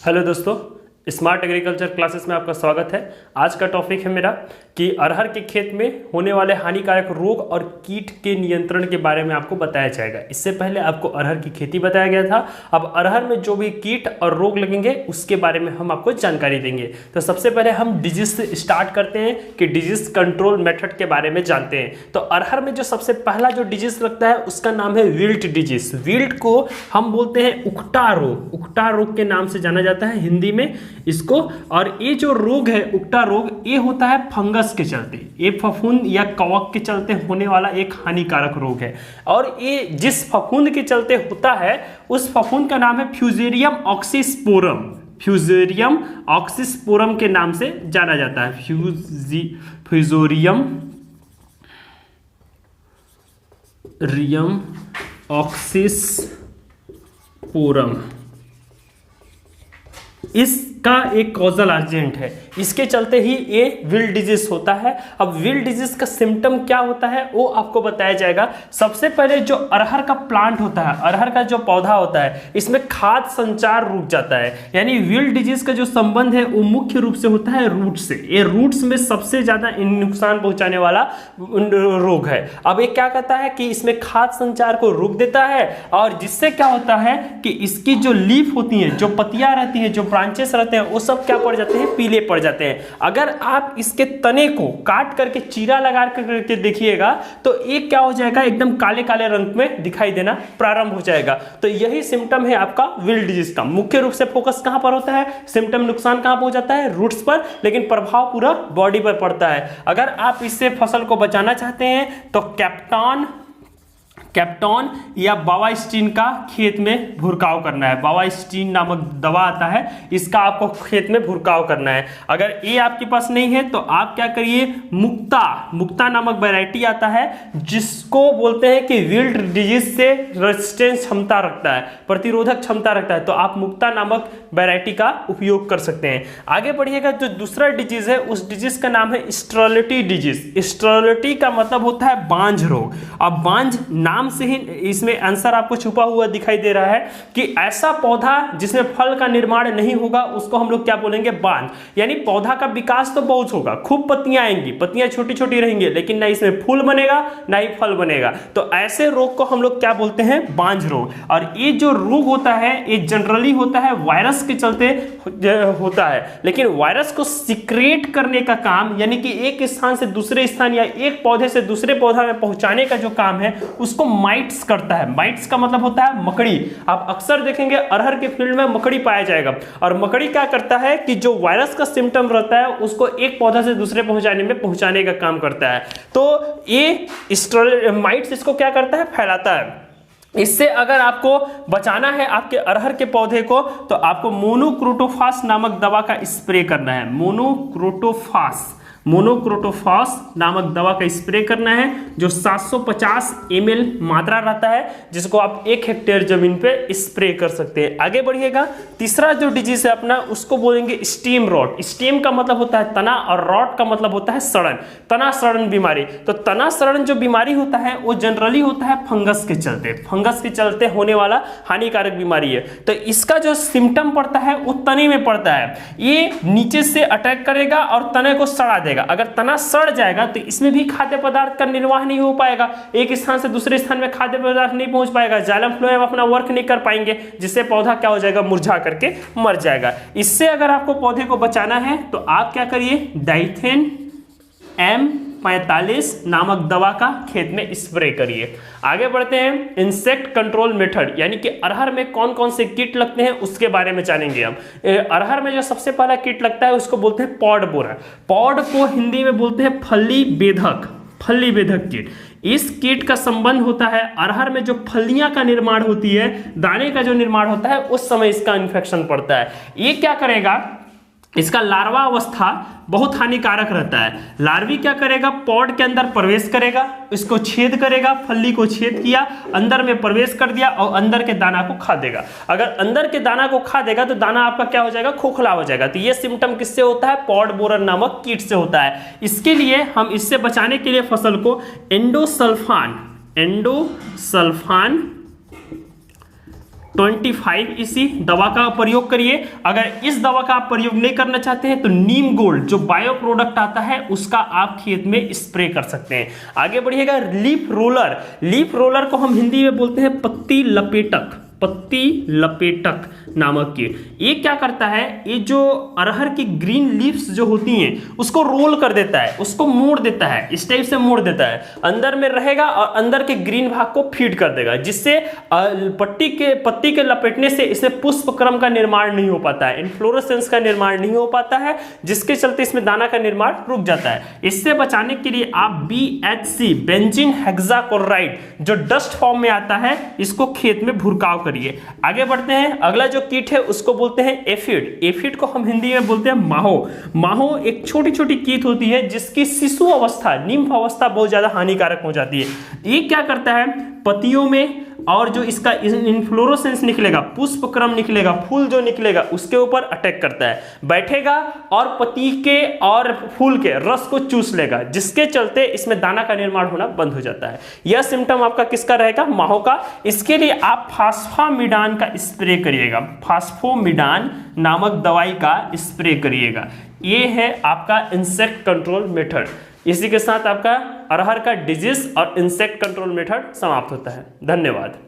Hello दोस्तों, smart agriculture classes में आपका स्वागत है। आज का टॉपिक है मेरा कि अरहर के खेत में होने वाले हानिकारक रोग और कीट के नियंत्रण के बारे में आपको बताया जाएगा। इससे पहले आपको अरहर की खेती बताया गया था। अब अरहर में जो भी कीट और रोग लगेंगे उसके बारे में हम आपको जानकारी देंगे। तो सबसे पहले हम डिजीज से स्टार्ट करते हैं कि डिजीज कंट्रोल मेथड के बारे में जानते हैं। तो अरहर में जो सबसे पहला जो डिजीज लगता है उसका नाम है विल्ट डिजीज। विल्ट को हम बोलते हैं उकटा रोग, उकटा रोग के नाम से जाना जाता है हिंदी में इसको। और ये जो रोग है उकटा रोग, ये होता है फंगस के चलते, ये फफूंद या कवक के चलते होने वाला एक हानिकारक रोग है। और ये जिस फफूंद के चलते होता है उस फफूंद का नाम है फ्यूजेरियम ऑक्सीस्पोरम। फ्यूजेरियम ऑक्सीस्पोरम के नाम से जाना जाता है। फ्यूजेरियम ऑक्सीस्पोरम इसका एक कॉजल एजेंट है, इसके चलते ही ये विल्ट डिजीज होता है। अब विल्ट डिजीज का सिम्टम क्या होता है वो आपको बताया जाएगा। सबसे पहले जो अरहर का प्लांट होता है, अरहर का जो पौधा होता है, इसमें खाद्य संचार रुक जाता है। यानी विल्ट डिजीज का जो संबंध है वो मुख्य रूप से होता है रूट से। ये रूट्स में सबसे ज्यादा नुकसान पहुंचाने वाला रोग है। अब ये क्या करता है कि इसमें खाद्य संचार को रोक देता है और जिससे क्या होता है कि इसकी जो लीफ होती है, जो पत्तियां रहती है, जो ब्रांचेस रहते हैं, वो सब क्या पड़ जाते हैं, पीले पड़ जाते हैं। अगर आप इसके तने को काट करके चीरा लगा करके देखिएगा तो एक क्या हो जाएगा, एकदम काले काले रंग में दिखाई देना प्रारंभ हो जाएगा। तो यही सिम्टम है आपका विल्ट डिजीज का। मुख्य रूप से फोकस कहां पर होता है, सिम्टम नुकसान कहां पहुंच जाता है, रूट्स पर, लेकिन प्रभाव पूरा बॉडी पर पड़ता है। अगर आप इससे फसल को बचाना चाहते हैं तो कैप्टॉन या बावास्टिन का खेत में भुरकाव करना है। बावास्टिन नामक दवा आता है, इसका आपको खेत में भुरकाव करना है। अगर ये आपके पास नहीं है तो आप क्या करिए, मुक्ता नामक वैरायटी आता है जिसको बोलते हैं कि विल्ट डिजीज से रेजिस्टेंस क्षमता रखता है, प्रतिरोधक क्षमता रखता है, तो आप मुक्ता नामक वैरायटी का उपयोग कर सकते हैं। आगे बढ़िएगा, जो दूसरा डिजीज है उस डिजीज का नाम है स्टेरिलिटी डिजीज। स्टेरिलिटी का मतलब होता है बांझ रोग। अब बांझ नाम से ही इसमें आंसर आपको छुपा हुआ दिखाई दे रहा है कि ऐसा पौधा जिसमें फल का निर्माण नहीं होगा उसको हम लोग क्या बोलेंगे, बांझ। यानी पौधा का विकास तो बहुत होगा, खूब पत्तियां आएंगी, पत्तियां छोटी छोटी रहेंगी, लेकिन ना इसमें फूल बनेगा ना ही फल बनेगा। तो ऐसे रोग को हम लोग क्या बोलते हैं, बांझ रोग। और ये जो रोग होता है ये जनरली होता है वायरस के चलते होता है, लेकिन वायरस को सिक्रेट करने का काम, यानी कि एक स्थान से दूसरे स्थान या एक पौधे से दूसरे पौधा में पहुंचाने का जो काम है उसको माइट्स करता है। माइट्स का मतलब होता है मकड़ी। आप अक्सर देखेंगे अरहर के फील्ड में मकड़ी पाया जाएगा। और मकड़ी क्या करता है कि जो वायरस का सिम्टम रहता है उसको एक पौधा से दूसरे पहुंचाने का काम करता है। तो ये माइट्स इसको क्या करता है, फैलाता है। इससे अगर आपको बचाना है आपके अरहर के पौधे को तो आपको मोनोक्रोटोफास नामक दवा का स्प्रे करना है। मोनोक्रोटोफास नामक दवा का स्प्रे करना है, जो 750 ml मात्रा रहता है, जिसको आप 1 हेक्टेयर जमीन पे स्प्रे कर सकते हैं। आगे बढ़िएगा, तीसरा जो डिजीज है अपना उसको बोलेंगे स्टेम रॉट। स्टेम का मतलब होता है तना और रॉट का मतलब होता है सड़न, तना सड़न बीमारी। तो तना सड़न जो बीमारी होता है वो जनरली होता है फंगस के चलते होने वाला हानिकारक बीमारी है। तो इसका जो सिम्टम पड़ता है वो तने में पड़ता है। ये नीचे से अटैक करेगा और तने को सड़ा देगा। अगर तना सड़ जाएगा तो इसमें भी खाद्य पदार्थ का निर्वाह नहीं हो पाएगा, एक स्थान से दूसरे स्थान में खाद्य पदार्थ नहीं पहुंच पाएगा, जाइलम फ्लोएम अपना वर्क नहीं कर पाएंगे, जिससे पौधा क्या हो जाएगा, मुरझा करके मर जाएगा। इससे अगर आपको पौधे को बचाना है तो आप क्या करिए, डाइथेन M45 नामक दवा का खेत में स्प्रे करिए। आगे बढ़ते हैं, इंसेक्ट कंट्रोल मेथड, यानी कि अरहर में कौन कौन से कीट लगते हैं उसके बारे में जानेंगे हम। अरहर में जो सबसे पहला कीट लगता है उसको बोलते हैं पॉड बोरर। पॉड को हिंदी में बोलते हैं फली बेधक कीट। इस कीट का संबंध होता है अरहर में जो फलियां का निर्माण होती है, दाने का जो निर्माण होता है, उस समय इसका इन्फेक्शन पड़ता है। ये क्या करेगा, इसका लार्वा अवस्था बहुत हानिकारक रहता है। लार्वी क्या करेगा, पॉड के अंदर प्रवेश करेगा, इसको छेद करेगा, फली को छेद किया, अंदर में प्रवेश कर दिया और अंदर के दाना को खा देगा। अगर अंदर के दाना को खा देगा तो दाना आपका क्या हो जाएगा, खोखला हो जाएगा। तो ये सिम्टम किससे होता है, पॉड बोरर नामक कीट से होता है। इसके लिए हम इससे बचाने के लिए फसल को एंडोसल्फान 25 इसी दवा का प्रयोग करिए। अगर इस दवा का आप प्रयोग नहीं करना चाहते हैं तो नीम गोल्ड जो बायो प्रोडक्ट आता है उसका आप खेत में स्प्रे कर सकते हैं। आगे बढ़िएगा, लीफ रोलर। लीफ रोलर को हम हिंदी में बोलते हैं पत्ती लपेटक, पत्ती लपेटक नामक कीट। ये क्या करता है, ये जो अरहर की ग्रीन लीव्स जो होती हैं उसको रोल कर देता है, उसको मोड़ देता है, इस टाइप से मोड़ देता है, अंदर में रहेगा और अंदर के ग्रीन भाग को फीड कर देगा, जिससे पत्ती के लपेटने से इसे पुष्पक्रम का निर्माण नहीं हो पाता है, इन्फ्लोरेसेंस का निर्माण नहीं हो पाता है, जिसके चलते इसमें दाना का निर्माण रुक जाता है। इससे बचाने के लिए आप BHC बेंजीन हेक्साक्लोराइड जो डस्ट फॉर्म में आता है इसको खेत में भुरकाव करिए। आगे बढ़ते हैं, अगला जो कीट है उसको बोलते हैं एफिड। एफिड को हम हिंदी में बोलते हैं माहो। माहो एक छोटी छोटी कीट होती है जिसकी शिशु अवस्था, निम्फ अवस्था बहुत ज्यादा हानिकारक हो जाती है। ये क्या करता है, पत्तियों में और जो इसका इन्फ्लोरेसेंस निकलेगा, पुष्पक्रम निकलेगा, फूल जो निकलेगा उसके ऊपर अटैक करता है, बैठेगा और पत्ती के और फूल के रस को चूस लेगा, जिसके चलते इसमें दाना का निर्माण होना बंद हो जाता है। यह सिम्टम आपका किसका रहेगा, माहो का। इसके लिए आप फास्फामिडान का स्प्रे करिएगा, फास्फोमिडान नामक दवाई का स्प्रे करिएगा। ये है आपका इंसेक्ट कंट्रोल मेथड। इसी के साथ आपका अरहर का डिजीज और इंसेक्ट कंट्रोल मेथड समाप्त होता है। धन्यवाद।